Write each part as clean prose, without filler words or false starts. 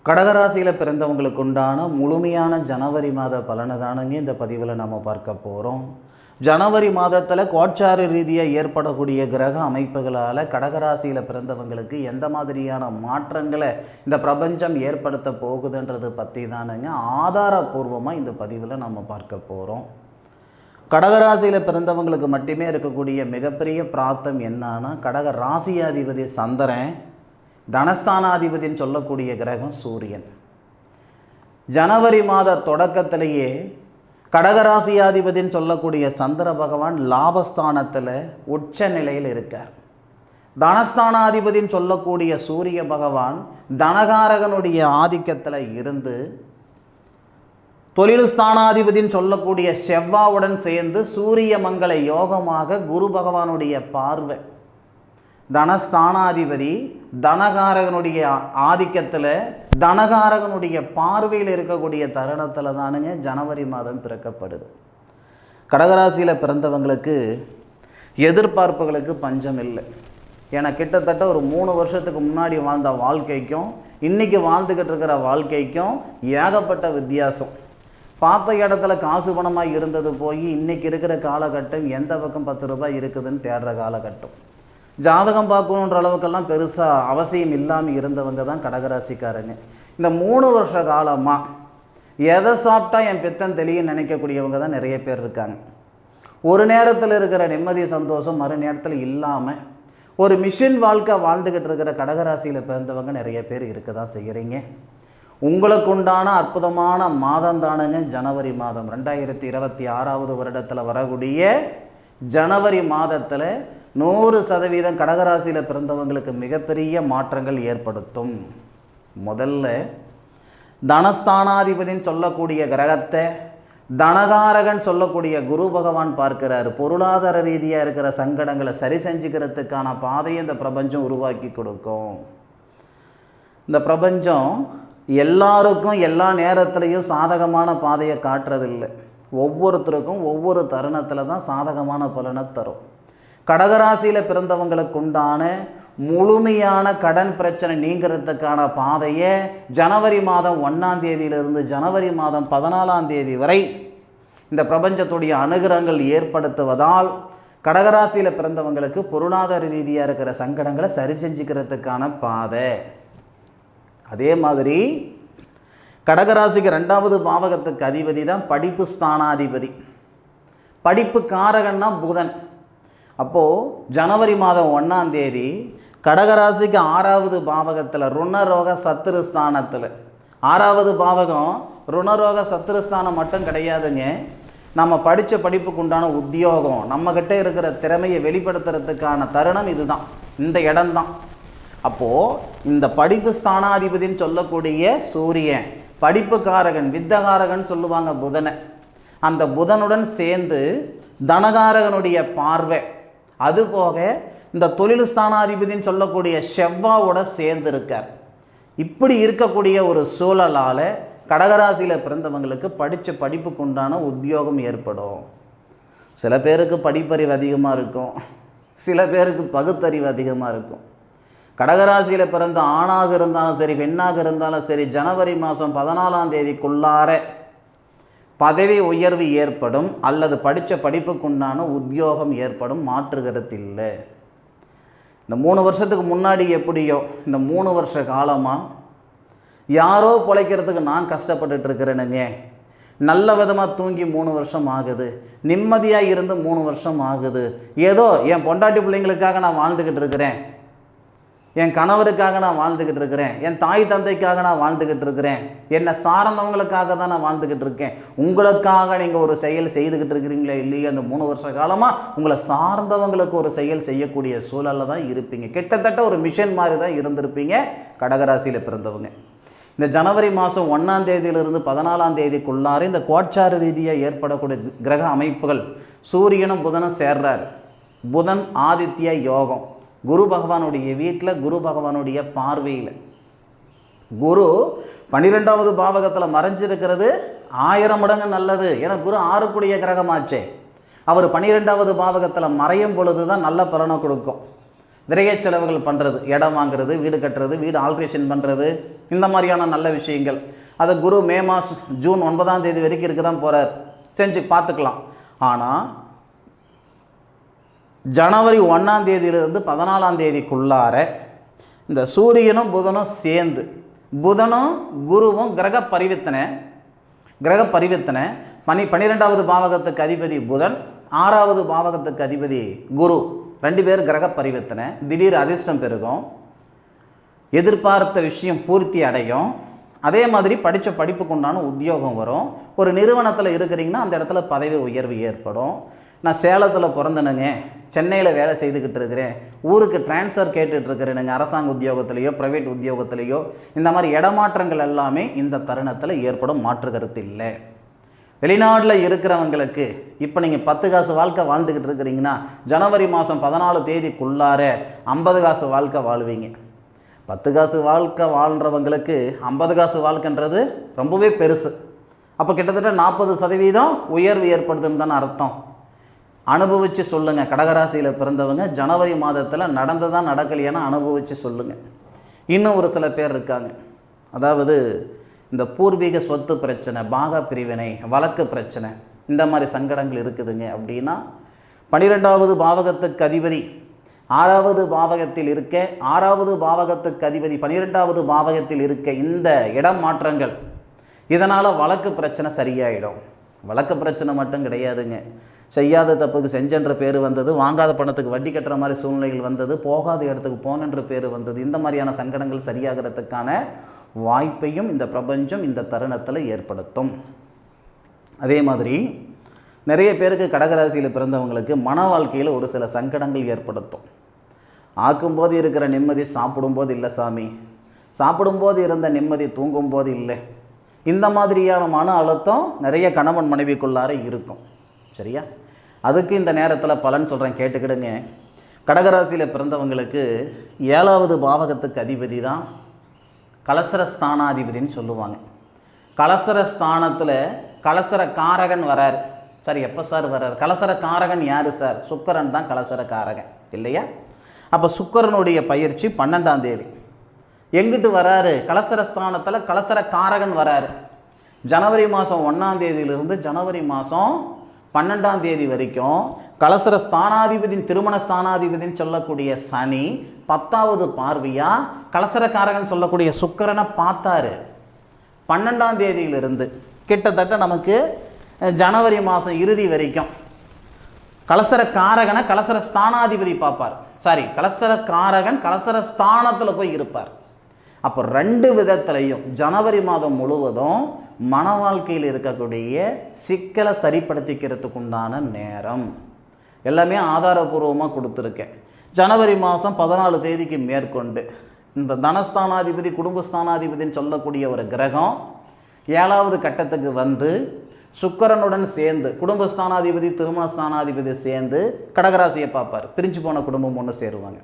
கடகராசியில் பிறந்தவங்களுக்கு உண்டான முழுமையான ஜனவரி மாத பலனை தானுங்க இந்த பதிவில் நம்ம பார்க்க போகிறோம். ஜனவரி மாதத்தில் கோட்சார ரீதியாக ஏற்படக்கூடிய கிரக அமைப்புகளால் கடகராசியில் பிறந்தவங்களுக்கு எந்த மாதிரியான மாற்றங்களை இந்த பிரபஞ்சம் ஏற்படுத்த போகுதுன்றது பற்றி தானுங்க ஆதாரபூர்வமாக இந்த பதிவில் நம்ம பார்க்க போகிறோம். கடகராசியில் பிறந்தவங்களுக்கு மட்டுமே இருக்கக்கூடிய மிகப்பெரிய பிராப்தம் என்னன்னா, கடக ராசியாதிபதி சந்திரன், தனஸ்தானாதிபதினு சொல்லக்கூடிய கிரகம் சூரியன். ஜனவரி மாத தொடக்கத்திலேயே கடகராசியாதிபதினு சொல்லக்கூடிய சந்திர பகவான் லாபஸ்தானத்தில் உச்ச நிலையில் இருக்கார். தனஸ்தானாதிபதினு சொல்லக்கூடிய சூரிய பகவான் தனகாரகனுடைய ஆதிக்கத்தில் இருந்து தொழில் ஸ்தானாதிபதினு சொல்லக்கூடிய செவ்வாவுடன் சேர்ந்து சூரிய மங்கள யோகமாக குரு பகவானுடைய பார்வை, தனஸ்தானாதிபதி தனகாரகனுடைய ஆதிக்கத்தில் தனகாரகனுடைய பார்வையில் இருக்கக்கூடிய தருணத்தில் தானுங்க ஜனவரி மாதம் பிறக்கப்படுது. கடகராசியில் பிறந்தவங்களுக்கு எதிர்பார்ப்புகளுக்கு பஞ்சம் இல்லை. ஏன்னா கிட்டத்தட்ட ஒரு 3 வருஷத்துக்கு முன்னாடி வாழ்ந்த வாழ்க்கைக்கும் இன்றைக்கி வாழ்ந்துக்கிட்டு இருக்கிற வாழ்க்கைக்கும் ஏகப்பட்ட வித்தியாசம். பார்த்த இடத்துல காசு பணமாக இருந்தது போய் இன்றைக்கி இருக்கிற காலகட்டம் எந்த பக்கம் 10 ரூபாய் இருக்குதுன்னு தேடுற காலகட்டம். ஜாதகம் பார்க்கணுன்ற அளவுக்கெல்லாம் பெருசாக அவசியம் இல்லாமல் இருந்தவங்க தான் கடகராசிக்காரங்க. இந்த 3 வருஷ காலமாக எதை சாப்பிட்டா என் பித்தன் தெளிய நினைக்கக்கூடியவங்க தான் நிறைய பேர் இருக்காங்க. ஒரு நேரத்தில் இருக்கிற நிம்மதி சந்தோஷம் மறு நேரத்தில் இல்லாமல் ஒரு மிஷின் வாழ்க்கை வாழ்ந்துக்கிட்டு இருக்கிற கடகராசியில் பிறந்தவங்க நிறைய பேர் இருக்க தான் செய்கிறீங்க. உங்களுக்கு உண்டான அற்புதமான மாதம் தானுங்க ஜனவரி மாதம். 2026 வருடத்தில் வரக்கூடிய ஜனவரி மாதத்தில் 100% கடகராசியில் பிறந்தவங்களுக்கு மிகப்பெரிய மாற்றங்கள் ஏற்படுத்தும். முதல்ல தனஸ்தானாதிபதினு சொல்லக்கூடிய கிரகத்தை தனகாரகன் சொல்லக்கூடிய குரு பகவான் பார்க்கிறார். பொருளாதார ரீதியாக இருக்கிற சங்கடங்களை சரி செஞ்சுக்கிறதுக்கான பாதையை இந்த பிரபஞ்சம் உருவாக்கி கொடுக்கும். இந்த பிரபஞ்சம் எல்லாருக்கும் எல்லா நேரத்துலையும் சாதகமான பாதையை காட்டுறதில்லை. ஒவ்வொருத்தருக்கும் ஒவ்வொரு தருணத்தில் தான் சாதகமான பலனை தரும். கடகராசியில் பிறந்தவங்களுக்கு உண்டான முழுமையான கடன் பிரச்சனை நீங்கிறதுக்கான பாதையை ஜனவரி மாதம் 1ஆம் தேதியிலிருந்து ஜனவரி மாதம் 14ஆம் தேதி வரை இந்த பிரபஞ்சத்துடைய அனுகிரகங்கள் ஏற்படுத்துவதால் கடகராசியில் பிறந்தவங்களுக்கு பொருளாதார ரீதியாக இருக்கிற சங்கடங்களை சரி செஞ்சுக்கிறதுக்கான பாதை. அதே மாதிரி கடகராசிக்கு 2வது பாவகத்துக்கு அதிபதி தான் படிப்பு ஸ்தானாதிபதி. படிப்பு காரகன்னா புதன். அப்போது ஜனவரி மாதம் 1ஆம் தேதி கடகராசிக்கு 6வது பாவகத்தில் ருணரோக சத்துருஸ்தானத்தில், 6வது பாவகம் ருணரோக சத்துருஸ்தானம் மட்டும் கிடையாதுங்க. நம்ம படித்த படிப்புக்கு உண்டான உத்தியோகம், நம்மக்கிட்ட இருக்கிற திறமையை வெளிப்படுத்துறதுக்கான தருணம் இதுதான், இந்த இடம்தான். அப்போது இந்த படிப்பு ஸ்தானாதிபதினு சொல்லக்கூடிய சூரியன், படிப்புக்காரகன் வித்தகாரகன் சொல்லுவாங்க புதனை, அந்த புதனுடன் சேர்ந்து தனகாரகனுடைய பார்வை, அதுபோக இந்த தொழில் ஸ்தானாதிபதினு சொல்லக்கூடிய செவ்வாவோட சேர்ந்து இருக்கார். இப்படி இருக்கக்கூடிய ஒரு சூழலால் கடகராசியில் பிறந்தவங்களுக்கு படித்த படிப்புக்கு உண்டான உத்தியோகம் ஏற்படும். சில பேருக்கு படிப்பறிவு அதிகமாக இருக்கும், சில பேருக்கு பகுத்தறிவு அதிகமாக இருக்கும். கடகராசியில் பிறந்த ஆணாக இருந்தாலும் சரி பெண்ணாக இருந்தாலும் சரி ஜனவரி மாதம் 14ஆம் தேதிக்குள்ளார பதவி உயர்வு ஏற்படும் அல்லது படித்த படிப்புக்குண்டான உத்தியோகம் ஏற்படும், மாற்றுகிறது இல்லை. இந்த 3 வருஷத்துக்கு முன்னாடி எப்படியோ இந்த 3 வருஷ காலமாக யாரோ பிழைக்கிறதுக்கு நான் கஷ்டப்பட்டுட்டு இருக்கிறேனுங்க. நல்ல விதமாக தூங்கி 3 வருஷம் ஆகுது, நிம்மதியாக இருந்து 3 வருஷம் ஆகுது, ஏதோ என் பொண்டாட்டி பிள்ளைங்களுக்காக நான் வாழ்ந்துக்கிட்டு இருக்கிறேன், என் கணவருக்காக நான் வாழ்ந்துக்கிட்டு இருக்கிறேன், என் தாய் தந்தைக்காக நான் வாழ்ந்துக்கிட்டு இருக்கிறேன், என்னை சார்ந்தவங்களுக்காக தான் நான் வாழ்ந்துக்கிட்டு இருக்கேன். உங்களுக்காக நீங்கள் ஒரு செயல் செய்துக்கிட்டு இருக்கிறீங்களே இல்லையே, அந்த 3 வருஷ காலமாக உங்களை சார்ந்தவங்களுக்கு ஒரு செயல் செய்யக்கூடிய சூழலில் தான் இருப்பீங்க. கிட்டத்தட்ட ஒரு மிஷன் மாதிரி தான் இருந்திருப்பீங்க கடகராசியில் பிறந்தவங்க. இந்த ஜனவரி மாதம் 1ஆம் தேதியிலிருந்து 14ஆம் தேதிக்குள்ளார இந்த கோட்சார ரீதியாக ஏற்படக்கூடிய கிரக அமைப்புகள் சூரியனும் புதனும் சேர்றார். புதன் ஆதித்ய யோகம், குரு பகவானுடைய வீட்டில் குரு பகவானுடைய பார்வையில். குரு 12வது பாவகத்தில் மறைஞ்சிருக்கிறது 1000 மடங்கு நல்லது. ஏன்னா குரு 6 கிரகமாச்சே. அவர் 12வது பாவகத்தில் மறையும் பொழுது தான் நல்ல பலனை கொடுக்கும். விரைய செலவுகள் பண்ணுறது, இடம் வாங்குறது, வீடு கட்டுறது, வீடு ஆல்ட்ரேஷன் பண்ணுறது, இந்த மாதிரியான நல்ல விஷயங்கள். அதை குரு மே மாதம் ஜூன் 9ஆம் தேதி வரைக்கும் இருக்க தான் போகிறார், செஞ்சு பார்த்துக்கலாம். ஆனால் ஜனவரி 1ஆம் தேதியிலிருந்து 14ஆம் தேதிக்குள்ளார இந்த சூரியனும் புதனும் சேர்ந்து, புதனும் குருவும் கிரக பரிவர்த்தனை 12வது பாவகத்துக்கு அதிபதி புதன், 6வது பாவகத்துக்கு அதிபதி குரு, 2 பேர் கிரக பரிவர்த்தனை. திடீர் அதிர்ஷ்டம் பெருகும், எதிர்பார்த்த விஷயம் பூர்த்தி அடையும். அதே மாதிரி படித்த படிப்புக்கு உண்டான உத்தியோகம் வரும். ஒரு நிறுவனத்தில் இருக்கிறீங்கன்னா அந்த இடத்துல பதவி உயர்வு ஏற்படும். நான் சேலத்தில் பிறந்தனுங்க, சென்னையில் வேலை செய்துக்கிட்டு இருக்கிறேன், ஊருக்கு டிரான்ஸ்ஃபர் கேட்டுட்ருக்கிறேனுங்க, அரசாங்க உத்தியோகத்திலேயோ ப்ரைவேட் உத்தியோகத்திலேயோ, இந்த மாதிரி இடமாற்றங்கள் எல்லாமே இந்த தருணத்தில் ஏற்படும், மாற்று கருத்து இல்லை. வெளிநாட்டில் இருக்கிறவங்களுக்கு இப்போ நீங்கள் 10 காசு வாழ்க்கை வாழ்ந்துக்கிட்டு இருக்கிறீங்கன்னா ஜனவரி மாதம் 14 தேதிக்குள்ளார 50 காசு வாழ்க்கை வாழ்வீங்க. 10 காசு வாழ்க்கை வாழ்கிறவங்களுக்கு 50 காசு வாழ்க்கைன்றது ரொம்பவே பெருசு. அப்போ கிட்டத்தட்ட 40% உயர்வு ஏற்படுதுன்னு தானே அர்த்தம். அனுபவித்து சொல்லுங்கள். கடகராசியில் பிறந்தவங்க ஜனவரி மாதத்தில் நடந்ததான் நடக்கலையானா அனுபவித்து சொல்லுங்கள். இன்னும் ஒரு சில பேர் இருக்காங்க, அதாவது இந்த பூர்வீக சொத்து பிரச்சனை, பாக பிரிவினை, வழக்கு பிரச்சனை, இந்த மாதிரி சங்கடங்கள் இருக்குதுங்க அப்படின்னா 12வது பாவகத்துக்கு அதிபதி 6வது பாவகத்தில் இருக்க, 6வது பாவகத்துக்கு அதிபதி 12வது பாவகத்தில் இருக்க இந்த இடம் மாற்றங்கள், இதனால் வழக்கு பிரச்சனை சரியாயிடும். வழக்கு பிரச்சனை மட்டும் கிடையாதுங்க, செய்யாத தப்புக்கு செஞ்சென்ற பேர் வந்தது, வாங்காத பணத்துக்கு வட்டி கட்டுற மாதிரி சூழ்நிலைகள் வந்தது, போகாத இடத்துக்கு போனன்ற பேர் வந்தது. இந்த மாதிரியான சங்கடங்கள் சரியாகிறதுக்கான வாய்ப்பையும் இந்த பிரபஞ்சம் இந்த தருணத்தில் ஏற்படுத்தும். அதே மாதிரி நிறைய பேருக்கு கடகராசியில் பிறந்தவங்களுக்கு மன வாழ்க்கையில் ஒரு சில சங்கடங்கள் ஏற்படுத்தும். ஆக்கும்போது இருக்கிற நிம்மதி சாப்பிடும்போது இல்லை சாமி, சாப்பிடும்போது இருந்த நிம்மதி தூங்கும்போது இல்லை. இந்த மாதிரியான மன அழுத்தம் நிறைய கணவன் மனைவிக்குள்ளார இருக்கும். சரியா? அதுக்கு இந்த நேரத்தில் பலன் சொல்கிறேன், கேட்டுக்கிடுங்க. கடகராசியில் பிறந்தவங்களுக்கு 7வது பாவகத்துக்கு அதிபதி தான் கலசர ஸ்தானாதிபதினு சொல்லுவாங்க. கலசர ஸ்தானத்தில் கலசர காரகன் வரார். சார் எப்போ சார் வர்றார்? கலசர காரகன் யார் சார்? சுக்கிரன் தான் கலசர காரகன் இல்லையா? அப்போ சுக்கிரனுடைய பயிற்சி 12ஆம் தேதி எங்கிட்டு வராரு? கலசர ஸ்தானத்தில் கலசர காரகன் வராரு. ஜனவரி மாதம் 1ஆம் தேதியிலிருந்து ஜனவரி மாதம் 12ஆம் தேதி வரைக்கும் கலசர ஸ்தானாதிபதியின் திருமண ஸ்தானாதிபதினு சொல்லக்கூடிய சனி 10வது பார்வையாக கலசரக்காரகன் சொல்லக்கூடிய சுக்கிரனை பார்த்தாரு. 12ஆம் தேதியிலிருந்து கிட்டத்தட்ட நமக்கு ஜனவரி மாதம் இறுதி வரைக்கும் கலசரக்காரகனை கலசர ஸ்தானாதிபதி பார்ப்பார். சாரி, கலசரக்காரகன் கலசர ஸ்தானத்தில் போய் இருப்பார். அப்போ 2 விதத்துலையும் ஜனவரி மாதம் முழுவதும் மன வாழ்க்கையில் இருக்கக்கூடிய சிக்கலை சரிப்படுத்திக்கிறதுக்கு உண்டான நேரம் எல்லாமே ஆதாரபூர்வமாக கொடுத்துருக்கேன். ஜனவரி மாதம் 14 தேதிக்கு மேற்கொண்டு இந்த தனஸ்தானாதிபதி குடும்பஸ்தானாதிபதினு சொல்லக்கூடிய ஒரு கிரகம் 7வது கட்டத்துக்கு வந்து சுக்கிரனுடன் சேர்ந்து குடும்பஸ்தானாதிபதி திருமணஸ்தானாதிபதி சேர்ந்து கடகராசியை பார்ப்பார். பிரிஞ்சு போன குடும்பம் ஒன்று சேருவாங்க.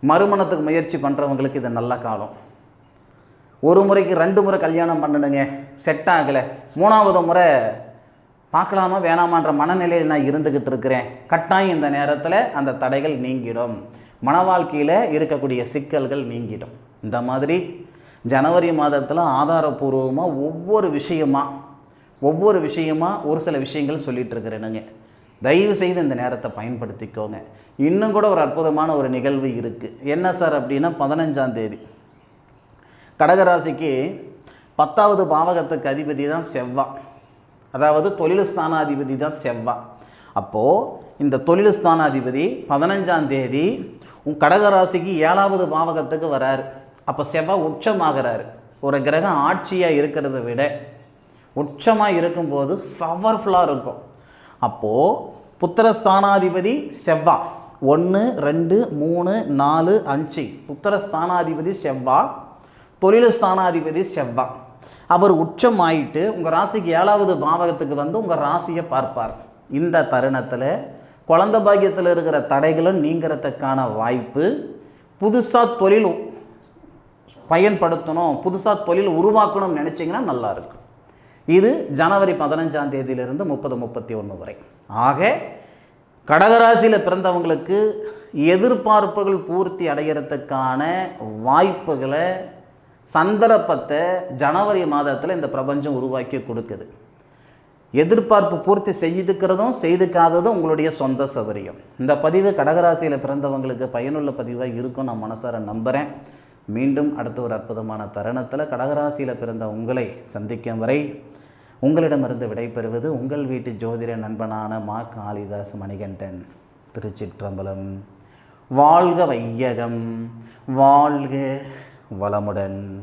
மறுமணத்துக்கு முயற்சி பண்ணுறவங்களுக்கு இது நல்ல காலம். ஒரு முறைக்கு 2 முறை கல்யாணம் பண்ணணுங்க, செட் ஆகலை, 3வது முறை பார்க்கலாமா வேணாமான்ற மனநிலையில் நான் இருந்துக்கிட்டு இருக்கிறேன். கட்டாயம் இந்த நேரத்தில் அந்த தடைகள் நீங்கிடும், மன வாழ்க்கையில் இருக்கக்கூடிய சிக்கல்கள் நீங்கிடும். இந்த மாதிரி ஜனவரி மாதத்தில் ஆதாரபூர்வமாக ஒவ்வொரு விஷயமா ஒரு சில விஷயங்கள் சொல்லிகிட்டு இருக்கிறேனுங்க. தயவு செய்து இந்த நேரத்தை பயன்படுத்திக்கோங்க. இன்னும் கூட ஒரு அற்புதமான ஒரு நிகழ்வு இருக்குது. என்ன சார் அப்படின்னா 15ஆம் தேதி கடகராசிக்கு 10வது பாவகத்துக்கு அதிபதி தான் செவ்வாய், அதாவது தொழில் ஸ்தானாதிபதி தான் செவ்வாய். அப்போது இந்த தொழில் ஸ்தானாதிபதி 15ஆம் தேதி கடகராசிக்கு 7வது பாவகத்துக்கு வராரு. அப்போ செவ்வாய் உச்சமாகிறாரு. ஒரு கிரகம் ஆட்சியாக இருக்கிறத விட உச்சமாக இருக்கும்போது பவர்ஃபுல்லாக இருக்கும். அப்போது புத்திரஸ்தானாதிபதி செவ்வாய் 1, 2, 3, 4, 5 புத்திரஸ்தானாதிபதி செவ்வாய், தொழில் ஸ்தானாதிபதி செவ்வாய். அவர் உச்சம் ஆயிட்டு உங்கள் ராசிக்கு 7வது பாவகத்துக்கு வந்து உங்கள் ராசியை பார்ப்பார். இந்த தருணத்தில் குழந்தை பாக்கியத்தில் இருக்கிற தடைகளும் நீங்கிறதுக்கான வாய்ப்பு, புதுசாக தொழில் பயன்படுத்தணும், புதுசாக தொழில் உருவாக்கணும்னு நினச்சிங்கன்னா நல்லாயிருக்கும். இது ஜனவரி 15ஆம் தேதியிலிருந்து 30, 31 வரை. ஆக கடகராசியில் பிறந்தவங்களுக்கு எதிர்பார்ப்புகள் பூர்த்தி அடைகிறதுக்கான வாய்ப்புகளை, சந்தர்ப்பத்தை ஜனவரி மாதத்தில் இந்த பிரபஞ்சம் உருவாக்கி கொடுக்குது. எதிர்பார்ப்பு பூர்த்தி செய்துக்கிறதும் செய்துக்காததும் உங்களுடைய சொந்த சௌகரியம். இந்த பதிவு கடகராசியில் பிறந்தவங்களுக்கு பயனுள்ள பதிவாக இருக்கும் நான் மனசார நம்புகிறேன். மீண்டும் அடுத்த ஒரு அற்புதமான தருணத்தில் கடகராசியில் பிறந்த உங்களை சந்திக்கும் வரை உங்களிடமிருந்து விடைபெறுவது உங்கள் வீட்டு ஜோதிட நண்பனான மா. காளிதாஸ் மணிகண்டன். திருச்சிற்றம்பலம். வாழ்க வையகம், வாழ்க வளமுடன்.